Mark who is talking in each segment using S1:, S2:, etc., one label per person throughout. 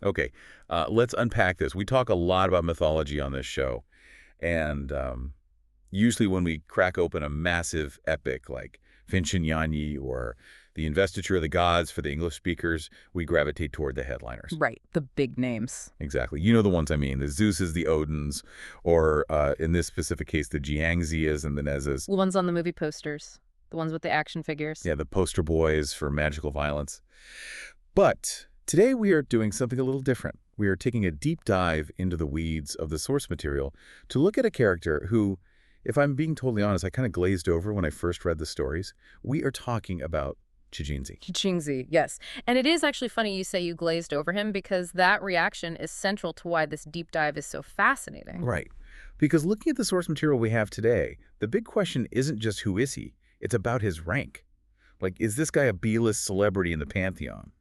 S1: Okay, let's unpack this. We talk a lot about mythology on this show, and usually when we crack open a massive epic like Yanyi or the Investiture of the Gods for the English speakers, we gravitate toward the headliners.
S2: Right, the big names.
S1: Exactly. You know the ones I mean, the Zeuses, the Odins, or in this specific case, the Jiangzias and the Nezas.
S2: The ones on the movie posters, the ones with the action figures.
S1: Yeah, the poster boys for magical violence. But today we are doing something a little different. We are taking a deep dive into the weeds of the source material to look at a character who, if I'm being totally honest, I kind of glazed over when I first read the stories. We are talking about Chi Jing Zi.
S2: Chi Jing Zi, yes. And it is actually funny you say you glazed over him because that reaction is central to why this deep dive is so fascinating.
S1: Right. Because looking at the source material we have today, the big question isn't just who is he, it's about his rank. Like, is this guy a B-list celebrity in the pantheon?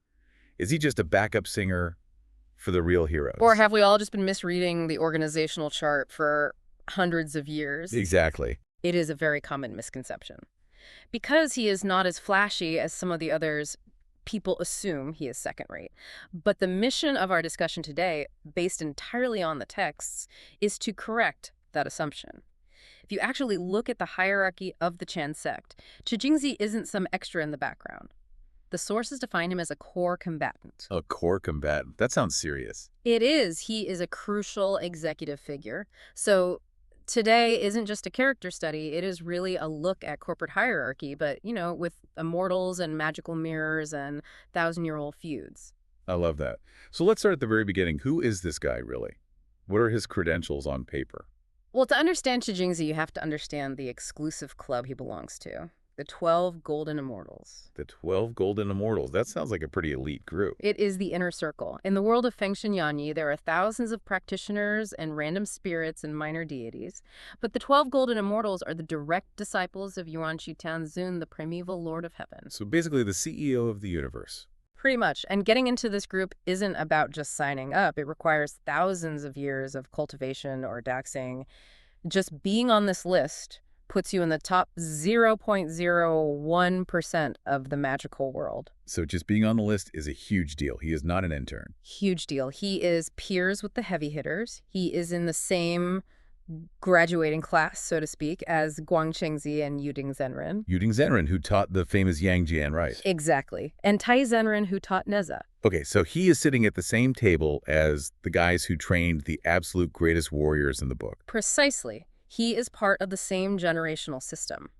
S1: Is he just a backup singer for the real heroes?
S2: Or have we all just been misreading the organizational chart for hundreds of years?
S1: Exactly.
S2: It is a very common misconception. Because he is not as flashy as some of the others, people assume he is second-rate. But the mission of our discussion today, based entirely on the texts, is to correct that assumption. If you actually look at the hierarchy of the Chan Sect, Chi Jing Zi isn't some extra in the background. The sources define him as a core combatant.
S1: A core combatant. That sounds serious.
S2: It is. He is a crucial executive figure. So today isn't just a character study. It is really a look at corporate hierarchy, but, you know, with immortals and magical mirrors and thousand-year-old feuds.
S1: I love that. So let's start at the very beginning. Who is this guy, really? What are his credentials on paper?
S2: Well, to understand Chi Jing Zi, you have to understand the exclusive club he belongs to, the 12 Golden Immortals.
S1: The 12 Golden Immortals. That sounds like a pretty elite group.
S2: It is the inner circle. In the world of Feng Yanyi, there are thousands of practitioners and random spirits and minor deities. But the 12 Golden Immortals are the direct disciples of Yuan Shi Tianzun, the primeval Lord of Heaven.
S1: So basically the CEO of the universe.
S2: Pretty much. And getting into this group isn't about just signing up. It requires thousands of years of cultivation or daxing. Just being on this list puts you in the top 0.01% of the magical world.
S1: So just being on the list is a huge deal. He is not an intern.
S2: Huge deal. He is peers with the heavy hitters. He is in the same graduating class, so to speak, as Guang Chengzi and Yuding Zenren.
S1: Yuding Zenren, who taught the famous Yang Jian, right?
S2: Exactly. And Tai Zenren, who taught Neza.
S1: Okay, so he is sitting at the same table as the guys who trained the absolute greatest warriors in the book.
S2: Precisely. He is part of the same generational system.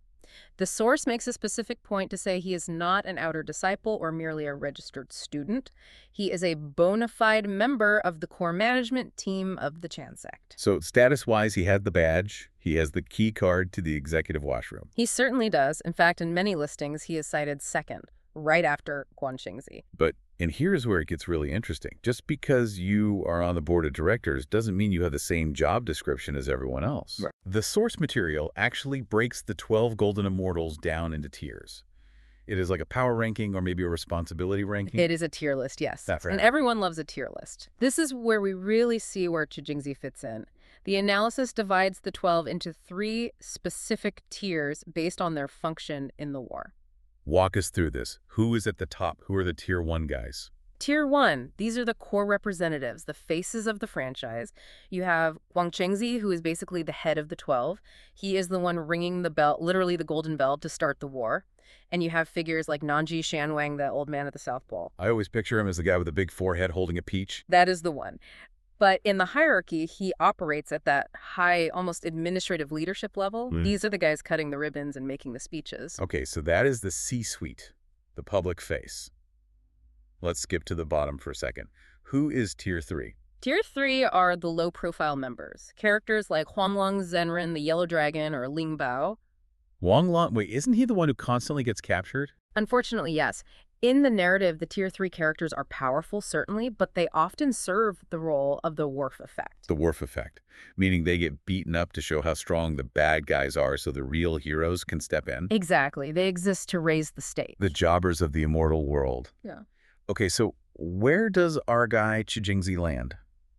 S2: The source makes a specific point to say he is not an outer disciple or merely a registered student. He is a bona fide member of the core management team of the Chan Sect.
S1: So status-wise, he has the badge. He has the key card to the executive washroom.
S2: He certainly does. In fact, in many listings, he is cited second, right after Guang Chengzi.
S1: And here's where it gets really interesting. Just because you are on the board of directors doesn't mean you have the same job description as everyone else.
S3: Right.
S1: The source material actually breaks the 12 Golden Immortals down into tiers. It is like a power ranking or maybe a responsibility ranking.
S2: It is a tier list, yes.
S1: That's right.
S2: And everyone loves a tier list. This is where we really see where Chi Jing Zi fits in. The analysis divides the 12 into 3 specific tiers based on their function in the war.
S1: Walk us through this. Who is at the top? Who are the tier 1 guys?
S2: Tier 1, these are the core representatives, the faces of the franchise. You have Guang Chengzi, who is basically the head of the 12. He is the one ringing the bell, literally the golden bell, to start the war. And you have figures like Nanji Shanwang, the old man at the South Pole.
S1: I always picture him as the guy with the big forehead holding a peach.
S2: That is the one. But in the hierarchy, he operates at that high, almost administrative leadership level. These are the guys cutting the ribbons and making the speeches.
S1: Okay, so that is the C-suite, the public face. Let's skip to the bottom for a second. Who is tier 3?
S2: Tier 3 are the low-profile members. Characters like Huanglong Zenren, the Yellow Dragon, or Ling Bao.
S1: Wait, isn't he the one who constantly gets captured?
S2: Unfortunately, yes. In the narrative, the Tier 3 characters are powerful, certainly, but they often serve the role of the Worf effect.
S1: The Worf effect, meaning they get beaten up to show how strong the bad guys are so the real heroes can step in.
S2: Exactly. They exist to raise the stakes.
S1: The jobbers of the immortal world.
S2: Yeah.
S1: Okay, so where does our guy Chi Jing Zi land?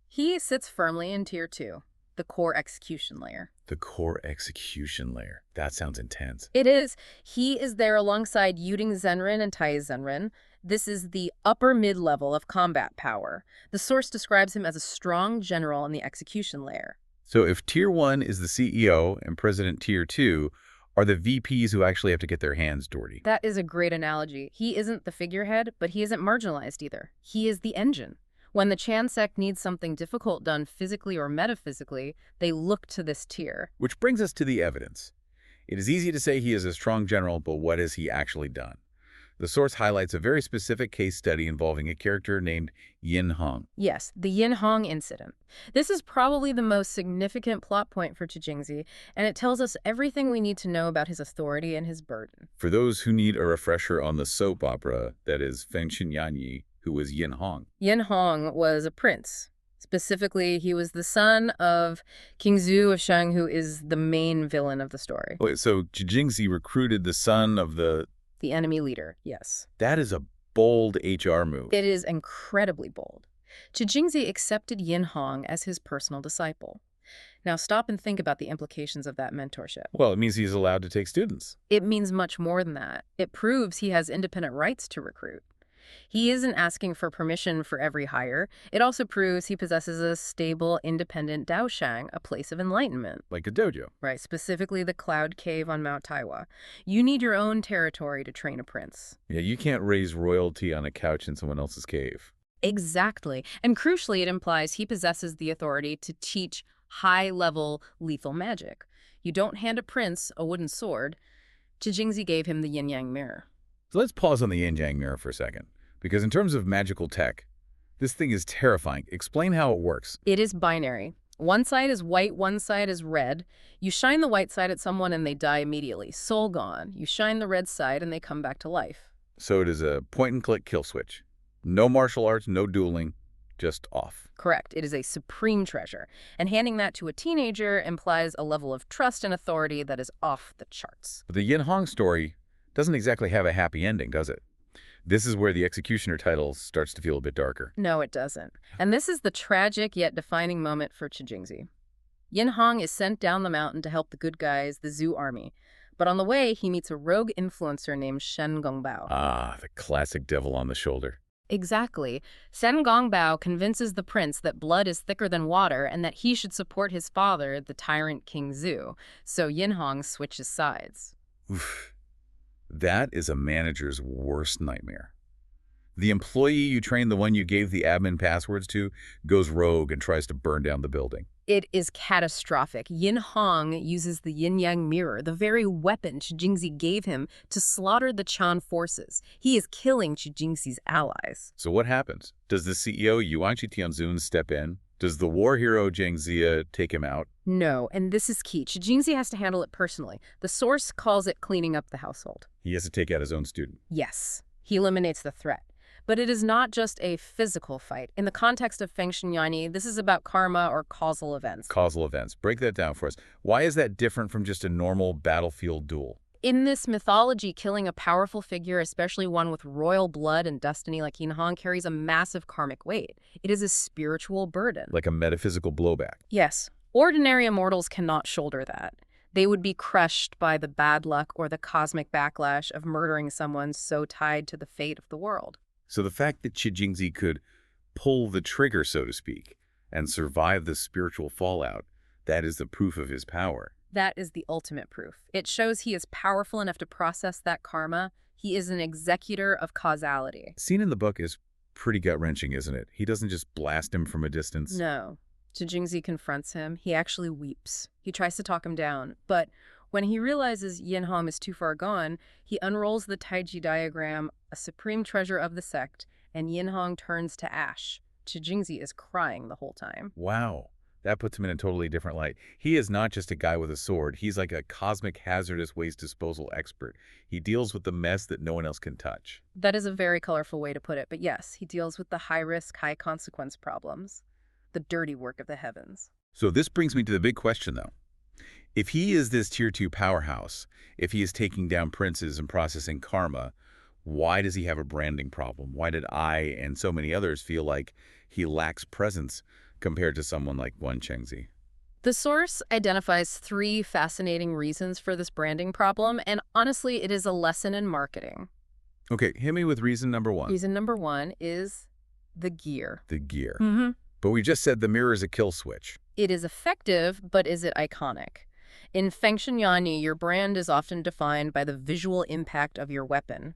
S2: He sits firmly in Tier 2, the core execution layer.
S1: The core execution layer. That sounds intense.
S2: It is. He is there alongside Yuding Zenren and Tai Zenren. This is the upper mid-level of combat power. The source describes him as a strong general in the execution layer.
S1: So if Tier 1 is the CEO and President Tier 2 are the VPs who actually have to get their hands dirty.
S2: That is a great analogy. He isn't the figurehead, but he isn't marginalized either. He is the engine. When the Chan Sect needs something difficult done physically or metaphysically, they look to this tier.
S1: Which brings us to the evidence. It is easy to say he is a strong general, but what has he actually done? The source highlights a very specific case study involving a character named Yin Hong.
S2: Yes, the Yin Hong incident. This is probably the most significant plot point for Chi Jing Zi, and it tells us everything we need to know about his authority and his burden.
S1: For those who need a refresher on the soap opera that is Feng Xinyanyi, who was Yin Hong.
S2: Yin Hong was a prince. Specifically, he was the son of King Zhu of Shang, who is the main villain of the story.
S1: Wait, so Chi Jing Zi recruited the son of the
S2: enemy leader, yes.
S1: That is a bold HR move.
S2: It is incredibly bold. Chi Jing Zi accepted Yin Hong as his personal disciple. Now stop and think about the implications of that mentorship.
S1: Well, it means he's allowed to take students.
S2: It means much more than that. It proves he has independent rights to recruit. He isn't asking for permission for every hire. It also proves he possesses a stable, independent Daoshang, a place of enlightenment.
S1: Like a dojo.
S2: Right, specifically the Cloud Cave on Mount Taiwa. You need your own territory to train a prince.
S1: Yeah, you can't raise royalty on a couch in someone else's cave.
S2: Exactly. And crucially, it implies he possesses the authority to teach high-level lethal magic. You don't hand a prince a wooden sword. Chi Jing Zi gave him the yin-yang mirror.
S1: So let's pause on the yin-yang mirror for a second. Because in terms of magical tech, this thing is terrifying. Explain how it works.
S2: It is binary. One side is white, one side is red. You shine the white side at someone and they die immediately. Soul gone. You shine the red side and they come back to life.
S1: So it is a point-and-click kill switch. No martial arts, no dueling, just off.
S2: Correct. It is a supreme treasure. And handing that to a teenager implies a level of trust and authority that is off the charts.
S1: But the Yin Hong story doesn't exactly have a happy ending, does it? This is where the executioner title starts to feel a bit darker.
S2: No, it doesn't. And this is the tragic yet defining moment for Chi Jing Zi. Yin Hong is sent down the mountain to help the good guys, the Zhu army. But on the way, he meets a rogue influencer named Shen Gongbao.
S1: Ah, the classic devil on the shoulder.
S2: Exactly. Shen Gongbao convinces the prince that blood is thicker than water and that he should support his father, the tyrant King Zhu. So Yin Hong switches sides.
S1: Oof. That is a manager's worst nightmare. The employee you trained, the one you gave the admin passwords to, goes rogue and tries to burn down the building.
S2: It is catastrophic. Yin Hong uses the yin-yang mirror, the very weapon Chi Jing Zi gave him, to slaughter the Chan forces. He is killing Chi Jing Zi's allies.
S1: So what happens? Does the CEO Yuan Tianzun step in? Does the war hero Zhang Zia take him out?
S2: No, and this is key. Chi Jing Zi has to handle it personally. The source calls it cleaning up the household.
S1: He has to take out his own student.
S2: Yes, he eliminates the threat. But it is not just a physical fight. In the context of Feng Xinyanyi, this is about karma or causal events.
S1: Causal events. Break that down for us. Why is that different from just a normal battlefield duel?
S2: In this mythology, killing a powerful figure, especially one with royal blood and destiny like Yin Hong, carries a massive karmic weight. It is a spiritual burden.
S1: Like a metaphysical blowback.
S2: Yes. Ordinary immortals cannot shoulder that. They would be crushed by the bad luck or the cosmic backlash of murdering someone so tied to the fate of the world.
S1: So the fact that Chi Jing Zi could pull the trigger, so to speak, and survive the spiritual fallout, that is the proof of his power.
S2: That is the ultimate proof. It shows he is powerful enough to process that karma. He is an executor of causality.
S1: Scene in the book is pretty gut-wrenching, isn't it? He doesn't just blast him from a distance.
S2: No. Chi Jing Zi confronts him. He actually weeps. He tries to talk him down. But when he realizes Yin Hong is too far gone, he unrolls the Taiji diagram, a supreme treasure of the sect, and Yin Hong turns to ash. Chi Jing Zi is crying the whole time.
S1: Wow. That puts him in a totally different light. He is not just a guy with a sword. He's like a cosmic hazardous waste disposal expert. He deals with the mess that no one else can touch.
S2: That is a very colorful way to put it, but yes, he deals with the high-risk, high-consequence problems. The dirty work of the heavens.
S1: So this brings me to the big question, though. If he is this Tier 2 powerhouse, if he is taking down princes and processing karma, why does he have a branding problem? Why did I and so many others feel like he lacks presence compared to someone like Guang Chengzi?
S2: The source identifies 3 fascinating reasons for this branding problem, and honestly, it is a lesson in marketing.
S1: Okay, hit me with reason number one.
S2: Reason number one is the gear.
S1: The gear.
S2: Mm-hmm.
S1: But we just said the mirror is a kill switch.
S2: It is effective, but is it iconic? In Feng Shunyani, your brand is often defined by the visual impact of your weapon.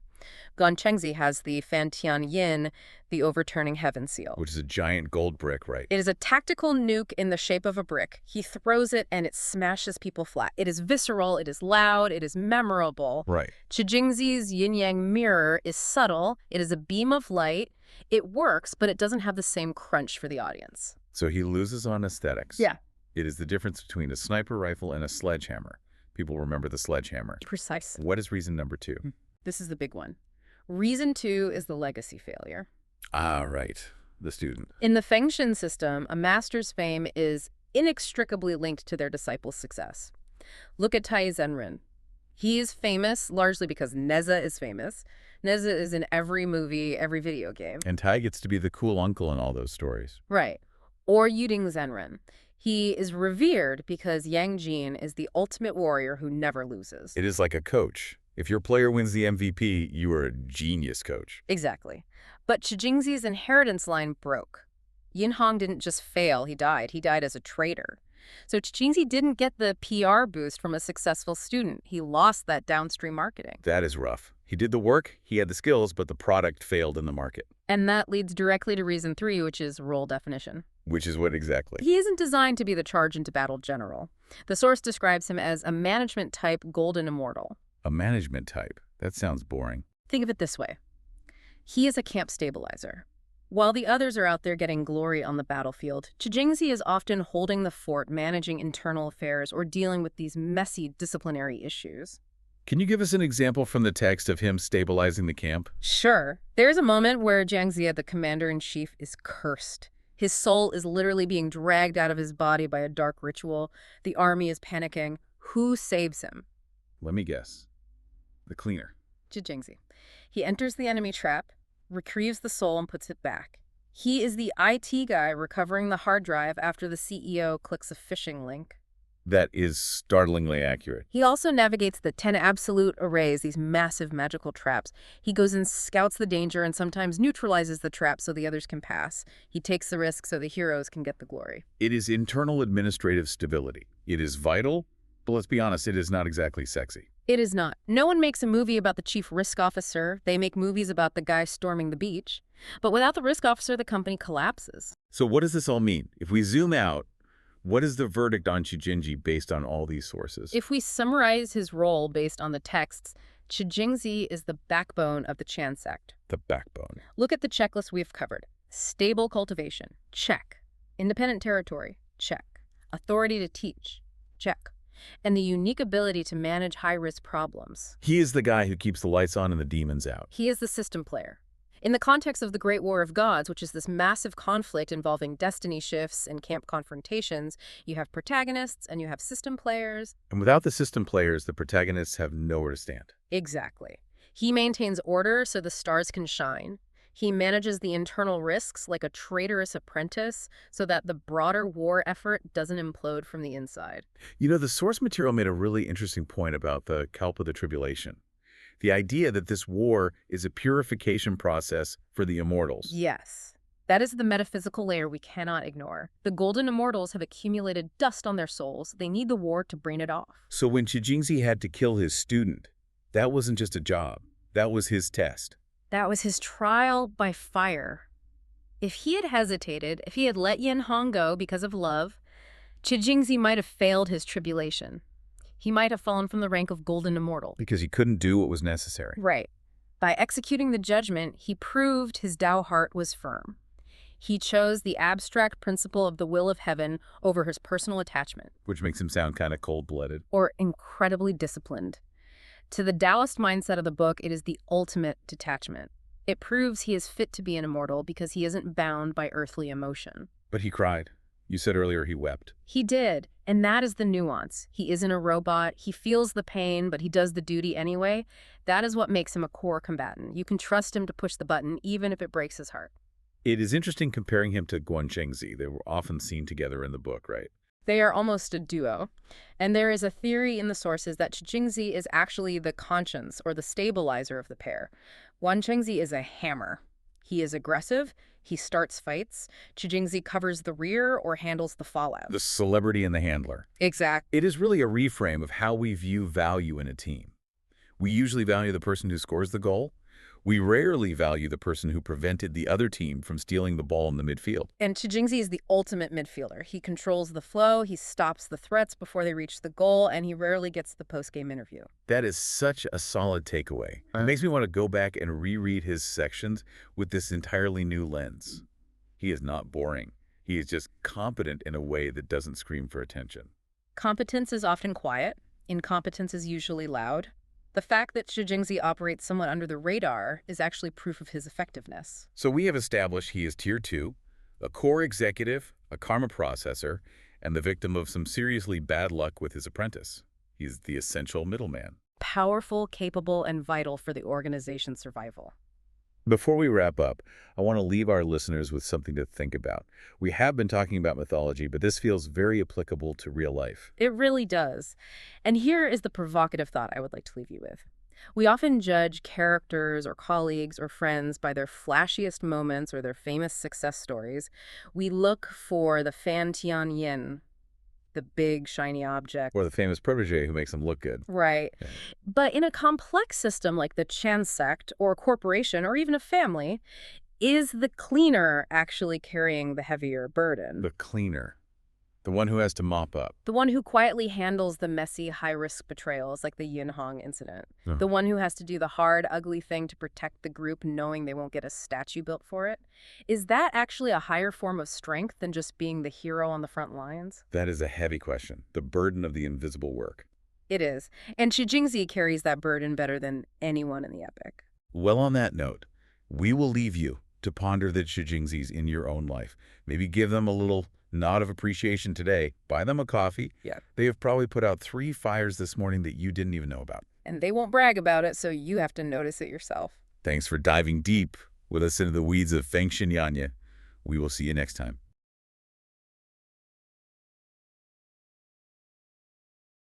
S2: Guang Chengzi has the Fantian Yin, the overturning heaven seal.
S1: Which is a giant gold brick, right?
S2: It is a tactical nuke in the shape of a brick. He throws it and it smashes people flat. It is visceral, it is loud, it is memorable.
S1: Right.
S2: Chi Jing Zi's yin-yang mirror is subtle, it is a beam of light. It works, but it doesn't have the same crunch for the audience.
S1: So he loses on aesthetics.
S2: Yeah.
S1: It is the difference between a sniper rifle and a sledgehammer. People remember the sledgehammer.
S2: Precisely.
S1: What is reason number two?
S2: This is the big one. Reason two is the legacy failure.
S1: Ah, right. The student.
S2: In the Feng Shui system, a master's fame is inextricably linked to their disciples' success. Look at Tai Zenrin. He is famous largely because Neza is famous. Neza is in every movie, every video game.
S1: And Tai gets to be the cool uncle in all those stories.
S2: Right. Or Yuding Zenrin. He is revered because Yang Jin is the ultimate warrior who never loses.
S1: It is like a coach. If your player wins the MVP, you are a genius coach.
S2: Exactly. But Chi Jing Zi's inheritance line broke. Yin Hong didn't just fail, he died. He died as a traitor. So Chi Jing Zi didn't get the PR boost from a successful student. He lost that downstream marketing.
S1: That is rough. He did the work, he had the skills, but the product failed in the market.
S2: And that leads directly to reason three, which is role definition.
S1: Which is what exactly?
S2: He isn't designed to be the charge into battle general. The source describes him as a management type golden immortal.
S1: A management type. That sounds boring.
S2: Think of it this way. He is a camp stabilizer. While the others are out there getting glory on the battlefield, Chi Jing Zi is often holding the fort, managing internal affairs, or dealing with these messy disciplinary issues.
S1: Can you give us an example from the text of him stabilizing the camp?
S2: Sure. There's a moment where Jiang Ziya, the commander-in-chief, is cursed. His soul is literally being dragged out of his body by a dark ritual. The army is panicking. Who saves him?
S1: Let me guess. The cleaner.
S2: Chi Jing Zi. He enters the enemy trap, retrieves the soul, and puts it back. He is the IT guy recovering the hard drive after the CEO clicks a phishing link.
S1: That is startlingly accurate.
S2: He also navigates the 10 absolute arrays, these massive magical traps. He goes and scouts the danger and sometimes neutralizes the trap so the others can pass. He takes the risk so the heroes can get the glory.
S1: It is internal administrative stability. It is vital, but let's be honest, it is not exactly sexy.
S2: It is not. No one makes a movie about the chief risk officer. They make movies about the guy storming the beach. But without the risk officer, the company collapses.
S1: So what does this all mean? If we zoom out, what is the verdict on Chi Jing Zi based on all these sources?
S2: If we summarize his role based on the texts, Chi Jing Zi is the backbone of the Chan Sect.
S1: The backbone.
S2: Look at the checklist we've covered. Stable cultivation, check. Independent territory, check. Authority to teach, check. And the unique ability to manage high-risk problems.
S1: He is the guy who keeps the lights on and the demons out.
S2: He is the system player. In the context of the Great War of Gods, which is this massive conflict involving destiny shifts and camp confrontations, you have protagonists and you have system players.
S1: And without the system players, the protagonists have nowhere to stand.
S2: Exactly. He maintains order so the stars can shine. He manages the internal risks like a traitorous apprentice so that the broader war effort doesn't implode from the inside.
S1: You know, the source material made a really interesting point about the Kalpa, the tribulation. The idea that this war is a purification process for the immortals.
S2: Yes. That is the metaphysical layer we cannot ignore. The Golden Immortals have accumulated dust on their souls. They need the war to bring it off.
S1: So when Chi Jing Zi had to kill his student, that wasn't just a job. That was his test.
S2: That was his trial by fire. If he had hesitated, if he had let Yin Hong go because of love, Chi Jing Zi might have failed his tribulation. He might have fallen from the rank of Golden Immortal.
S1: Because he couldn't do what was necessary.
S2: Right. By executing the judgment, he proved his Tao heart was firm. He chose the abstract principle of the will of heaven over his personal attachment.
S1: Which makes him sound kind of cold-blooded.
S2: Or incredibly disciplined. To the Taoist mindset of the book, it is the ultimate detachment. It proves he is fit to be an immortal because he isn't bound by earthly emotion.
S1: But he cried. You said earlier he wept.
S2: He did, and that is the nuance. He isn't a robot. He feels the pain, but he does the duty anyway. That is what makes him a core combatant. You can trust him to push the button, even if it breaks his heart.
S1: It is interesting comparing him to Guang Chengzi. They were often seen together in the book, right?
S2: They are almost a duo. And there is a theory in the sources that Chi Jing Zi is actually the conscience or the stabilizer of the pair. Guang Chengzi is a hammer. He is aggressive, he starts fights. Chi Jing Zi covers the rear or handles the fallout.
S1: The celebrity and the handler.
S2: Exactly.
S1: It is really a reframe of how we view value in a team. We usually value the person who scores the goal. We rarely value the person who prevented the other team from stealing the ball in the midfield.
S2: And Chi Jing Zi is the ultimate midfielder. He controls the flow, he stops the threats before they reach the goal, and he rarely gets the post-game interview.
S1: That is such a solid takeaway. It makes me want to go back and reread his sections with this entirely new lens. He is not boring. He is just competent in a way that doesn't scream for attention.
S2: Competence is often quiet. Incompetence is usually loud. The fact that Chi Jing Zi operates somewhat under the radar is actually proof of his effectiveness.
S1: So we have established he is Tier 2, a core executive, a karma processor, and the victim of some seriously bad luck with his apprentice. He's the essential middleman.
S2: Powerful, capable, and vital for the organization's survival.
S1: Before we wrap up, I want to leave our listeners with something to think about. We have been talking about mythology, but this feels very applicable to real life.
S2: It really does. And here is the provocative thought I would like to leave you with. We often judge characters or colleagues or friends by their flashiest moments or their famous success stories. We look for the fan tian yin, the big shiny object.
S1: Or the famous protege who makes them look good.
S2: Right.
S1: Yeah.
S2: But in a complex system like the Chan Sect or a corporation or even a family, is the cleaner actually carrying the heavier burden?
S1: The cleaner. The one who has to mop up.
S2: The one who quietly handles the messy, high-risk betrayals like the Yin Hong incident.
S1: Oh.
S2: The one who has to do the hard, ugly thing to protect the group knowing they won't get a statue built for it. Is that actually a higher form of strength than just being the hero on the front lines?
S1: That is a heavy question. The burden of the invisible work.
S2: It is. And Chi Jing Zi carries that burden better than anyone in the epic.
S1: Well, on that note, we will leave you to ponder the Chi Jing Zis in your own life. Maybe give them a little nod of appreciation today. Buy them a coffee.
S2: Yeah.
S1: They have probably put out 3 fires this morning that you didn't even know about.
S2: And they won't brag about it, so you have to notice it yourself.
S1: Thanks for diving deep with us into the weeds of Feng Shen Yanya. We will see you next time.